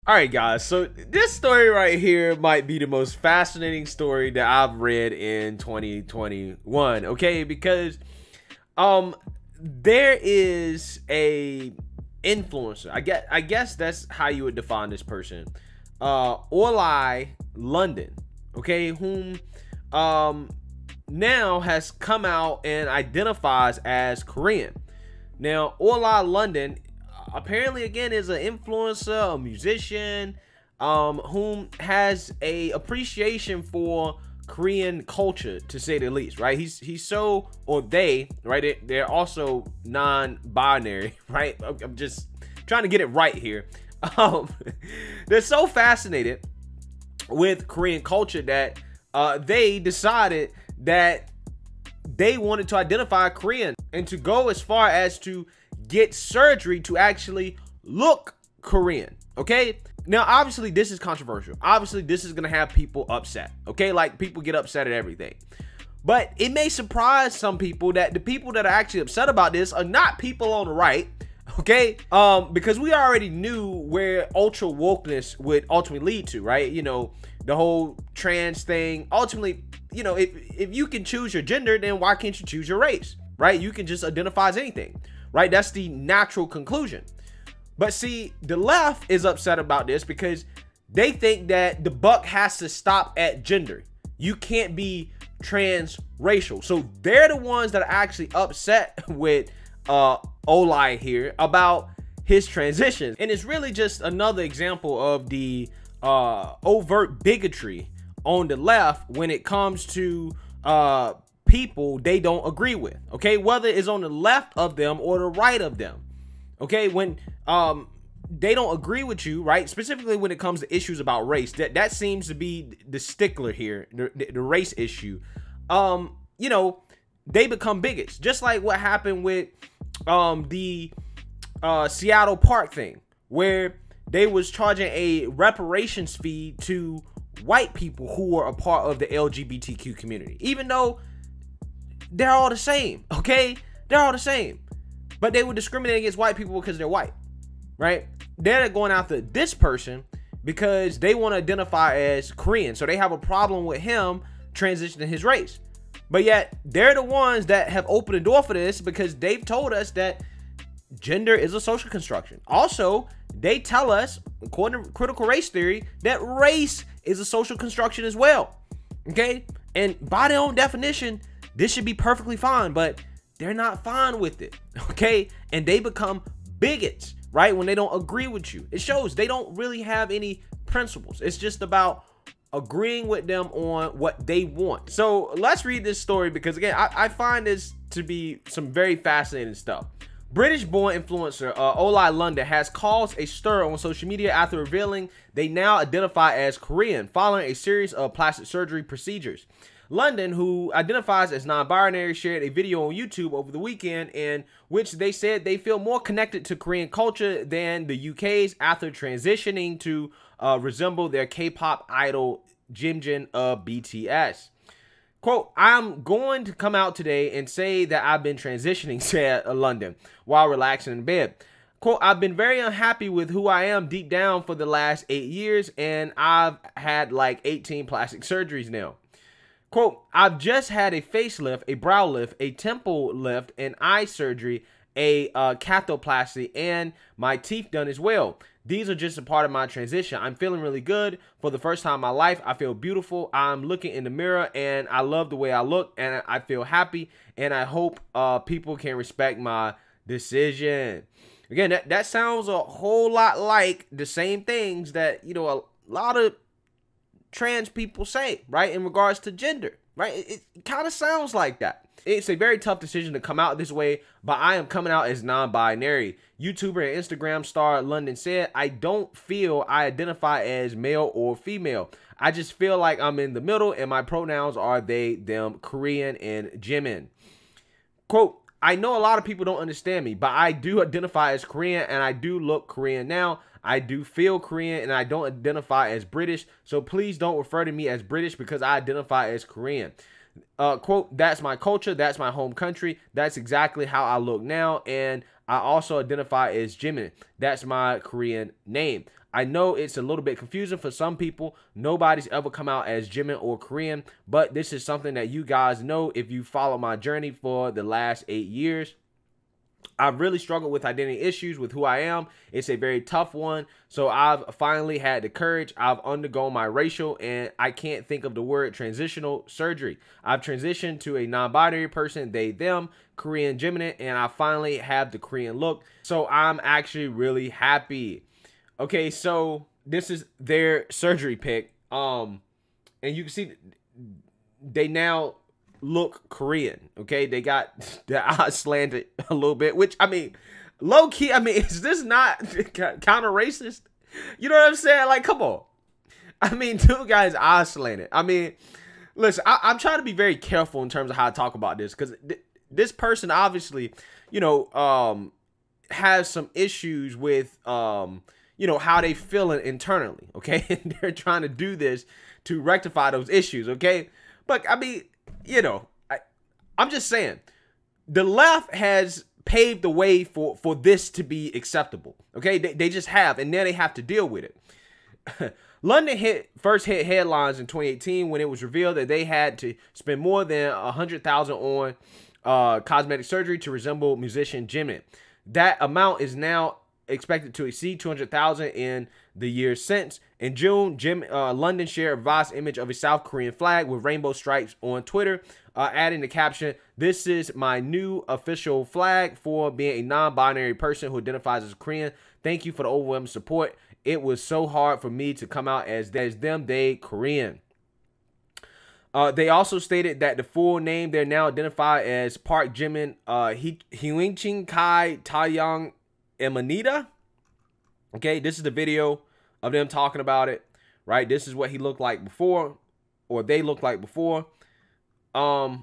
All right, guys, so this story right here might be the most fascinating story that I've read in 2021, okay? Because there is a influencer. I guess that's how you would define this person. Orly London, okay, whom now has come out and identifies as Korean. Now, Orly London apparently again is an influencer, a musician, whom has a appreciation for Korean culture, to say the least, right? He's so, or they, right? They're also non-binary, right? I'm just trying to get it right here. They're so fascinated with Korean culture that they decided that they wanted to identify Korean and to go as far as to get surgery to actually look Korean, okay? Now, obviously, this is controversial. Obviously, this is gonna have people upset, okay? Like, people get upset at everything. But it may surprise some people that the people that are actually upset about this are not people on the right, okay? Because we already knew where ultra wokeness would ultimately lead to, right? You know, the whole trans thing. Ultimately, you know, if you can choose your gender, then why can't you choose your race, right? You can just identify as anything, right? That's the natural conclusion. But see, the left is upset about this because they think that the buck has to stop at gender. You can't be transracial. So they're the ones that are actually upset with Orly here about his transition. And it's really just another example of the overt bigotry on the left when it comes to people they don't agree with, okay? Whether it's on the left of them or the right of them, okay? When they don't agree with you, right? Specifically when it comes to issues about race, that seems to be the stickler here, the race issue. You know, they become bigots, just like what happened with the Seattle Park thing, where they was charging a reparations fee to white people who were a part of the LGBTQ community, even though they're all the same, okay? They're all the same. But they were discriminating against white people because they're white, right? They're going after this person because they want to identify as Korean. So they have a problem with him transitioning his race. But yet, they're the ones that have opened the door for this because they've told us that gender is a social construction. Also, they tell us, according to critical race theory, that race is a social construction as well, okay? And by their own definition, this should be perfectly fine, but they're not fine with it, okay? And they become bigots, right? When they don't agree with you. It shows they don't really have any principles. It's just about agreeing with them on what they want. So let's read this story because, again, I find this to be some very fascinating stuff. British-born influencer Orly London has caused a stir on social media after revealing they now identify as Korean following a series of plastic surgery procedures. London, who identifies as non-binary, shared a video on YouTube over the weekend in which they said they feel more connected to Korean culture than the UK's after transitioning to resemble their K-pop idol Jimin of BTS. Quote, "I'm going to come out today and say that I've been transitioning," said London, while relaxing in bed. Quote, "I've been very unhappy with who I am deep down for the last 8 years, and I've had like 18 plastic surgeries now." Quote, "I've just had a facelift, a brow lift, a temple lift, an eye surgery, a cathoplasty, and my teeth done as well. These are just a part of my transition. I'm feeling really good. For the first time in my life, I feel beautiful. I'm looking in the mirror, and I love the way I look, and I feel happy, and I hope people can respect my decision." Again, that sounds a whole lot like the same things that, you know, a lot of trans people say, right, in regards to gender, right? It kind of sounds like that. It's a very tough decision to come out this way, but I am coming out as non-binary. YouTuber and Instagram star London said, "I don't feel I identify as male or female. I just feel like I'm in the middle, and my pronouns are they, them, Korean, and Jimin." Quote, "I know a lot of people don't understand me, but I do identify as Korean, and I do look Korean now. I do feel Korean, and I don't identify as British, so please don't refer to me as British because I identify as Korean. Quote, "That's my culture, that's my home country, that's exactly how I look now, and I also identify as Jimin. That's my Korean name. I know it's a little bit confusing for some people. Nobody's ever come out as Jimin or Korean, but this is something that you guys know if you follow my journey for the last 8 years. I've really struggled with identity issues with who I am. It's a very tough one. So I've finally had the courage. I've undergone my racial, and I can't think of the word, transitional surgery. I've transitioned to a non-binary person, they, them, Korean Gemini, and I finally have the Korean look. So I'm actually really happy. Okay, so this is their surgery pic. And you can see they now look Korean. Okay, they got their eyes slanted a little bit, which, I mean, low key, I mean, is this not counter racist? You know what I'm saying? Like, come on. I mean, dude got his eyes slanted. I mean, listen, I'm trying to be very careful in terms of how I talk about this, because this person obviously, you know, has some issues with, you know, how they feeling internally. Okay, and they're trying to do this to rectify those issues. Okay, but I mean, you know, I'm just saying, the left has paved the way for this to be acceptable. Okay, they just have, and now they have to deal with it. London first hit headlines in 2018 when it was revealed that they had to spend more than $100,000 on cosmetic surgery to resemble musician Jimin. That amount is now expected to exceed $200,000 in the years since. In June, London shared a revised image of a South Korean flag with rainbow stripes on Twitter, adding the caption, "This is my new official flag for being a non-binary person who identifies as Korean. Thank you for the overwhelming support. It was so hard for me to come out as them, they Korean." They also stated that the full name they're now identified as Park Jimin Hyunjin Kai Taeyang Emanita. Okay, this is the video of them talking about it, right? This is what he looked like before, or they looked like before. Yeah.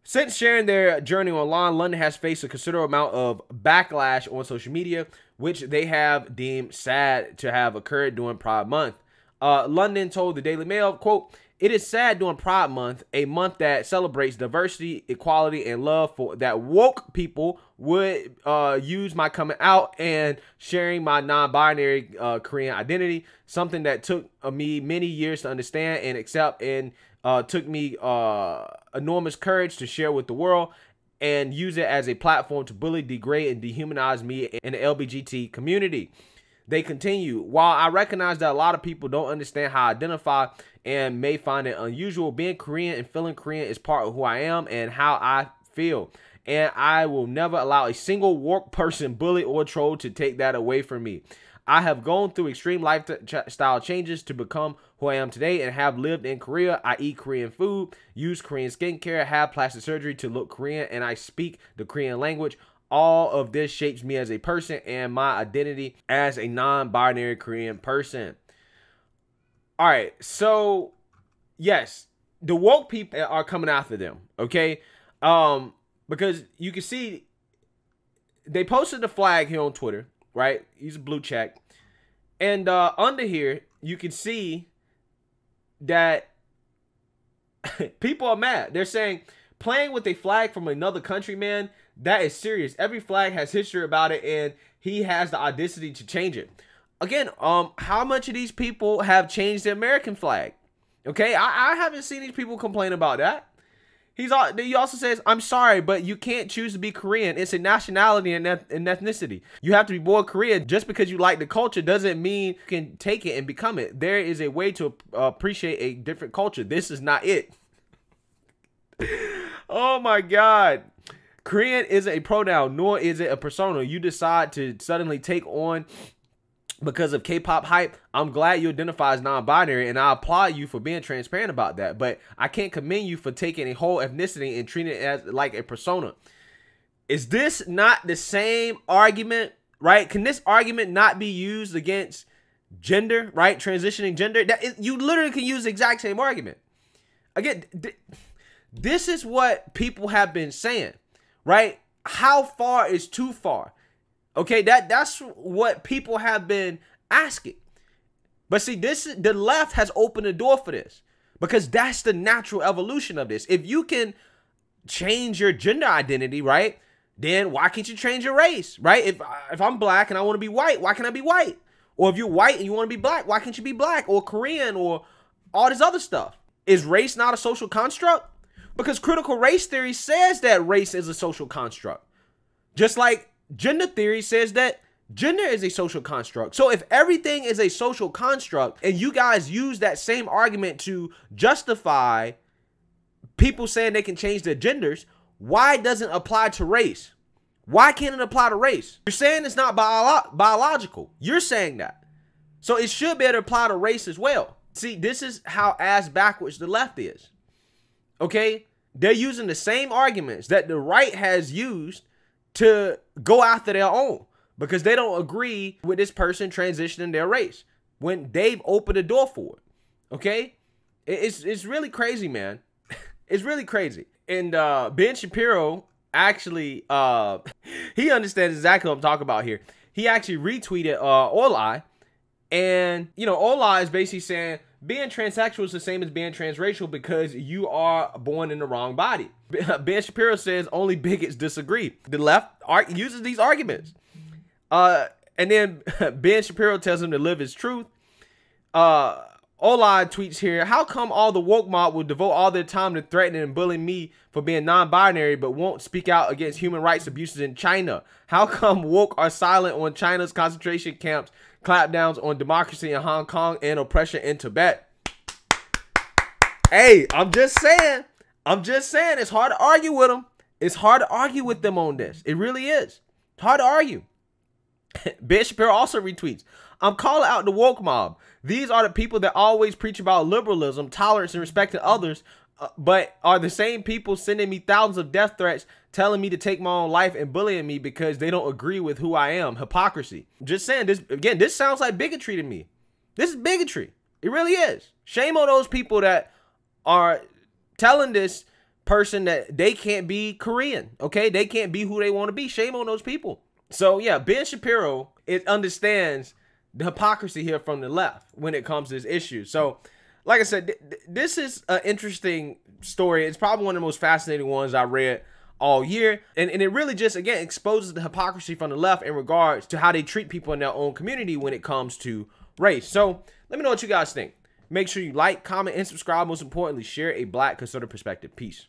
Since sharing their journey online, London has faced a considerable amount of backlash on social media, which they have deemed sad to have occurred during Pride Month. London told the Daily Mail, quote, "It is sad during Pride Month, a month that celebrates diversity, equality, and love for that woke people would use my coming out and sharing my non-binary Korean identity, something that took me many years to understand and accept, and took me enormous courage to share with the world and use it as a platform to bully, degrade, and dehumanize me in the LGBT community." They continue, "While I recognize that a lot of people don't understand how I identify and may find it unusual, being Korean and feeling Korean is part of who I am and how I feel. And I will never allow a single woke person, bully, or troll to take that away from me. I have gone through extreme lifestyle changes to become who I am today and have lived in Korea. I eat Korean food, use Korean skincare, have plastic surgery to look Korean, and I speak the Korean language. All of this shapes me as a person and my identity as a non-binary Korean person." All right, so yes, the woke people are coming after them, okay? Because you can see they posted the flag here on Twitter, right? Use a blue check. And under here, you can see that people are mad. They're saying, "Playing with a flag from another country, man, that is serious. Every flag has history about it, and he has the audacity to change it." Again, how much of these people have changed the American flag? Okay, I haven't seen these people complain about that. He also says, "I'm sorry, but you can't choose to be Korean. It's a nationality and ethnicity. You have to be born Korean. Just because you like the culture doesn't mean you can take it and become it. There is a way to appreciate a different culture. This is not it." Oh my God. Korean isn't a pronoun, nor is it a persona you decide to suddenly take on because of K-pop hype. I'm glad you identify as non-binary, and I applaud you for being transparent about that. But I can't commend you for taking a whole ethnicity and treating it as like a persona. Is this not the same argument, right? Can this argument not be used against gender, right? Transitioning gender? You literally can use the exact same argument. Again, this is what people have been saying, right? How far is too far? Okay, that's what people have been asking. But see, the left has opened the door for this, because that's the natural evolution of this. If you can change your gender identity, right, then why can't you change your race, right? If I'm black and I want to be white, why can't I be white? Or if you're white and you want to be black, why can't you be black or Korean or all this other stuff? Is race not a social construct? Because critical race theory says that race is a social construct. Just like gender theory says that gender is a social construct. So if everything is a social construct and you guys use that same argument to justify people saying they can change their genders, why doesn't it apply to race? Why can't it apply to race? You're saying it's not biological. You're saying that. So it should be able to apply to race as well. See, this is how ass backwards the left is. Okay? They're using the same arguments that the right has used to go after their own because they don't agree with this person transitioning their race when they've opened the door for it. Okay? It's really crazy, man. It's really crazy. And Ben Shapiro actually, he understands exactly what I'm talking about here. He actually retweeted Olai. And, you know, Olai is basically saying being transsexual is the same as being transracial because you are born in the wrong body. Ben Shapiro says only bigots disagree. The left uses these arguments. And then Ben Shapiro tells him to live his truth. Olai tweets here, how come all the woke mob will devote all their time to threatening and bullying me for being non-binary but won't speak out against human rights abuses in China? How come woke are silent on China's concentration camps, clapdowns on democracy in Hong Kong, and oppression in Tibet? Hey, I'm just saying, it's hard to argue with them. It's hard to argue with them on this. It really is. It's hard to argue. Ben Shapiro also retweets, I'm calling out the woke mob. These are the people that always preach about liberalism, tolerance, and respecting others, but are the same people sending me thousands of death threats, telling me to take my own life and bullying me because they don't agree with who I am. Hypocrisy. Just saying, this again, this sounds like bigotry to me. This is bigotry. It really is. Shame on those people that are telling this person that they can't be Korean, okay? They can't be who they want to be. Shame on those people. So yeah, Ben Shapiro, it understands the hypocrisy here from the left when it comes to this issue. So like I said, this is an interesting story. It's probably one of the most fascinating ones I read all year. And it really just, again, exposes the hypocrisy from the left in regards to how they treat people in their own community when it comes to race. So let me know what you guys think. Make sure you like, comment, and subscribe. Most importantly, share a Black conservative perspective. Peace.